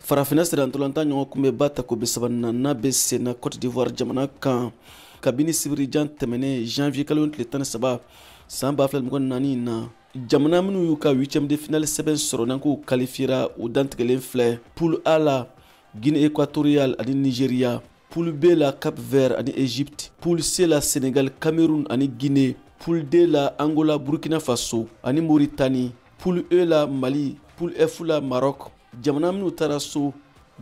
farafina sirantolanta ɲɔgɔn kunbɛ ba ta ko be sabanina n'a be senna Côte d'Ivoire jamana kan kabini sibirijan tɛmɛnen janvier kalo tile 13 san 2024 na jamana minnu y'u ka 8e de finale sɛbɛn sɔrɔ n'an k'u qualifiera u dantigɛlen filɛ poule A la Guinée équatoriale ani Nigeria, poule B la Cap Vert ani Égypte, poule C la Sénégal, Cameroun ani Guinée, poule D la Angola, Burkina Faso ani Mauritanie, poule E la Mali, poule F la Maroc. Jamana minnu taara so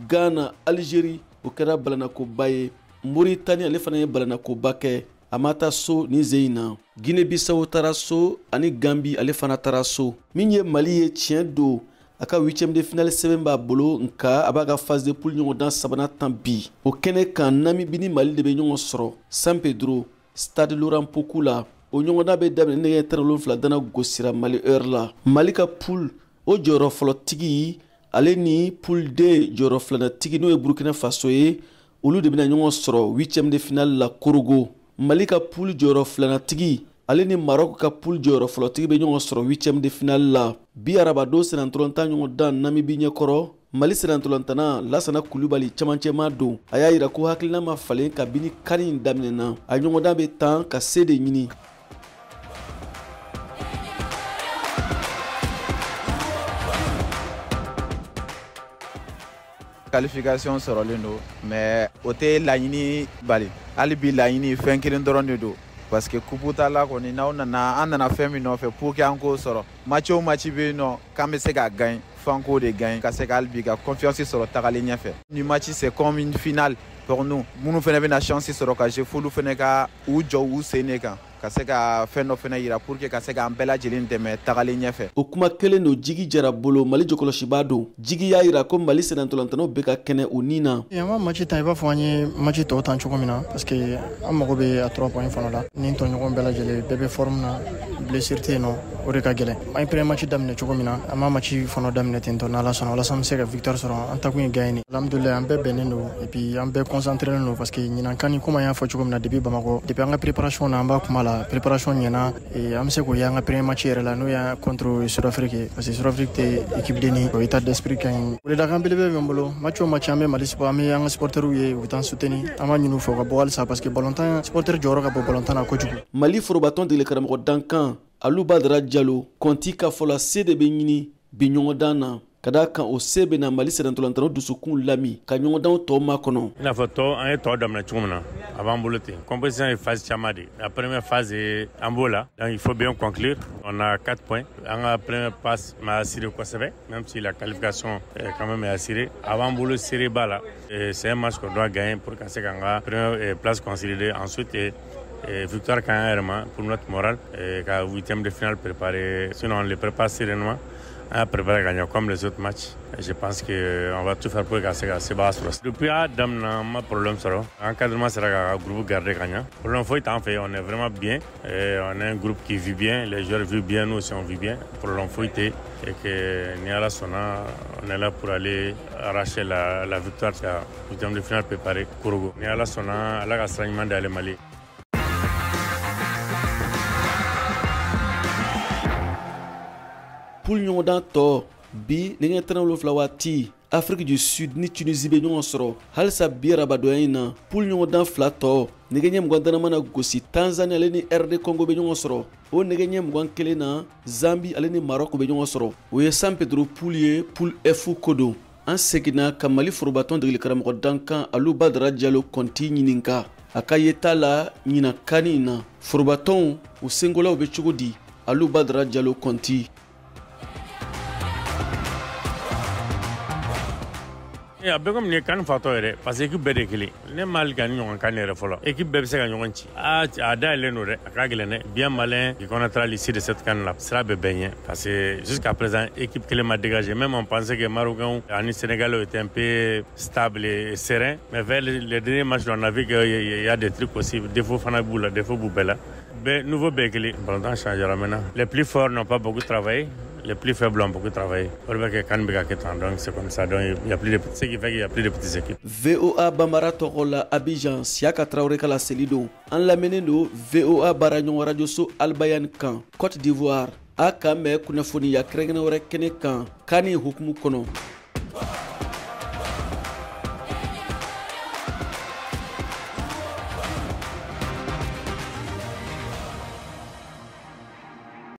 Ghana, Algérie o kɛra balanakoba ye, Mauritanie ale fana ye balanakoba kɛ a ma taa so ni zeyi na. Guinée Bissau taara so ani Gambie ale fana taara so. Min ye Mali ye tiɲɛ don a ka 8e de finale sɛbɛn b'a bolo nka a b'a ka phase de poule ɲɔgɔndan sabanan tan bi. O kɛnɛ kan Namibie ni Mali de bɛ ɲɔgɔn sɔrɔ San Pedro Stade Laurent Pokou la. O ɲɔgɔndan bɛ daminɛ nɛgɛ 17 dana gosira Mali heure la. Mali ka poule o jɔyɔrɔ fɔlɔtigi ale ni poule D jɔyɔrɔ filanatigi n'o ye Burkina Faso ye olu de bɛna ɲɔgɔn sɔrɔ 8e de finale la Korogo. Mali ka poule jɔyɔrɔ filanatigi ale ni Maroc ka poule jɔyɔrɔ fɔlɔtigi bɛ ɲɔgɔn sɔrɔ 8e de finale la. Bi arabado senantolanta ɲɔgɔndan Namibie ɲɛkɔrɔ Mali senantolantana Lassana Coulibaly camancɛma don a y'a yira ko hakilina ma falen kabini kani in daminɛna a ɲɔgɔndan bɛ tan ka se de ɲini. Qualification sɔrɔlen don mais o tɛ laɲini bali hali bi laɲini fɛn kelen dɔrɔn de don parce que coupe tala kɔni n'aw nana an nana fɛn min nɔfɛ pour que an k'o sɔrɔ match o match bɛ yen nɔ k'an bɛ se ka gagner f'an k'o de gagner ka se ka hali bi ka confiance sɔrɔ tagalen ɲɛfɛ ni match c'est comme une finale pour nous minnu fɛnɛ bɛna chance sɔrɔ ka jouer f'olu fɛnɛ ka u jɔ u sen de kan ka se ka fɛn dɔ fɛnɛ yira pour que ka se k'an bɛɛ lajɛlen dɛmɛ tagalen ɲɛfɛ. O kuma kelen don Jigi Jara bolo Mali jɔkɔlɔsiba don. Jigi y'a yira ko Mali senantolantanaw bɛ ka kɛnɛ u ni na. An ma match tan i b'a fɔ an ye match tɔw tan cogo min na parce que an mago bɛ a 3 points fana la ni tɔɲɔgɔn bɛɛ lajɛlen bɛɛ bɛ forme na blessure tɛ yen nɔ o de ka gɛlɛn. An ye premier match daminɛ cogo min na an ma match fana daminɛ ten tɔ n'Ala sɔnna walasa an bɛ se ka victoire sɔrɔ an ta kun ye gagner. Alhamdoulilahi an bɛɛ bɛnnen don et puis an bɛɛ concentré don parce que ɲinan kan ni comme an y'a fɔ cogo min na depuis Bamako depuis an ka préparation na an b'a kuma la préparation ɲɛna an bɛ se k'o ye an ka premier match yɛrɛ la n'o y'a contre Sud-Afrique parce que Sud-Afrique tɛ équipe denni o état d'esprit ka ɲi. O de dakan belebele bɛ n bolo match o match an bɛ Mali support an bɛ an ka supporteriw ye u bɛ taa soutenir an b'a ɲini u fɛ u ka bɔ halisa parce que ballontan supporter jɔyɔrɔ ka bɔ ballontan na kojugu. Mali forobatɔn degeli karamɔgɔ Dankan Alou Badara Diallo Conti ka fɔ la se de bɛ ɲini bi ɲɔgɔndan na ka d'a kan o se bɛ na Mali senantolantanaw dusukun lami ka ɲɔgɔndanw tɔw makɔnɔ. I n'a fɔ tɔ an ye tɔ daminɛ cogo min na a b'an bolo ten. Compétition ye phase caman de. La première phase an b'o la donc il faut bien conclure. On a 4 points. An ka première passe m'a assuré kosɛbɛ même si la qualification quand même est assurée. A b'an bolo serie ba la. C'est un match qu'on doit gagner pour ka se k'an ka première place consolidée. Ensuite victoire quand même pour notre morale ka 8e de finale préparé. Sinon on les prépare sereinement. On a préparé à gagner comme les autres matchs. Je pense qu'on va tout faire pour que ça se passe. Depuis Adam, on a un problème. L'encadrement sera un groupe gardé gagnant. Pour l'info, on est vraiment bien. On est un groupe qui vit bien. Les joueurs vivent bien, nous aussi on vit bien. Pour l'info, et que Niala Sona, on est là pour aller arracher la victoire de la 8e de finale préparée Korogo. Niala Sona, elle a un d'aller Mali. Poule ɲɔgɔndan tɔ bi nɛgɛ 17 waati Afrique du Sud ni Tunisie bɛ ɲɔgɔn sɔrɔ halisa bi arabadonya in na poule ɲɔgɔndan 2 tɔ nɛgɛ ɲɛ 20 mana gosi Tanzanie ale ni RD Congo bɛ ɲɔgɔn sɔrɔ o nɛgɛ ɲɛ 21 na Zambie ale ni Maroc bɛ ɲɔgɔn sɔrɔ o ye San Pedro poule ye poule F ko don. An seginna ka Mali forobatɔn degeli karamɔgɔ Dankan Alou Badara Diallo Conti ɲininka a ka yeta la ɲina kani in na forobatɔnw u sengolaw bɛ cogo di Alou Badara Diallo Conti. A bɛɛ comme nin kan fatɔ yɛrɛ parce que équipe bɛɛ de kelen ne Mali ka ɲɔgɔn kan yɛrɛ fɔlɔ équipe bɛɛ bɛ se ka ɲɔgɔn ci a dayɛlɛlen don dɛ a ka gɛlɛn dɛ bien malin qui connaîtra l'issue de cette CAN là sira bɛ bɛn ɲɛ parce que jusqu'à présent équipe kelen ma dégagé même on pensait que Marocains ani Sénégalais étaient un peu stables et sereins mais vers les derniers matchs on a vu qu'il y a des trucs aussi défauts fana b'u la défauts b'u bɛɛ la nouveau bɛɛ kelen ballon changera maintenant les plus forts n'ont pas beaucoup travaillé. Les plus faibles ont beaucoup travaillé. Donc c'est comme ça. Donc il y a plus de ce qui fait qu'il y a plus de petites équipes. VOA Bambara Torola Abidjan Siaka Traoré Kala Selido. En l'amené de VOA Baragnon Radio So Albayan Kan Côte d'Ivoire. Aka me kunafoni ya krengena wore kene kan kani hukumu kono.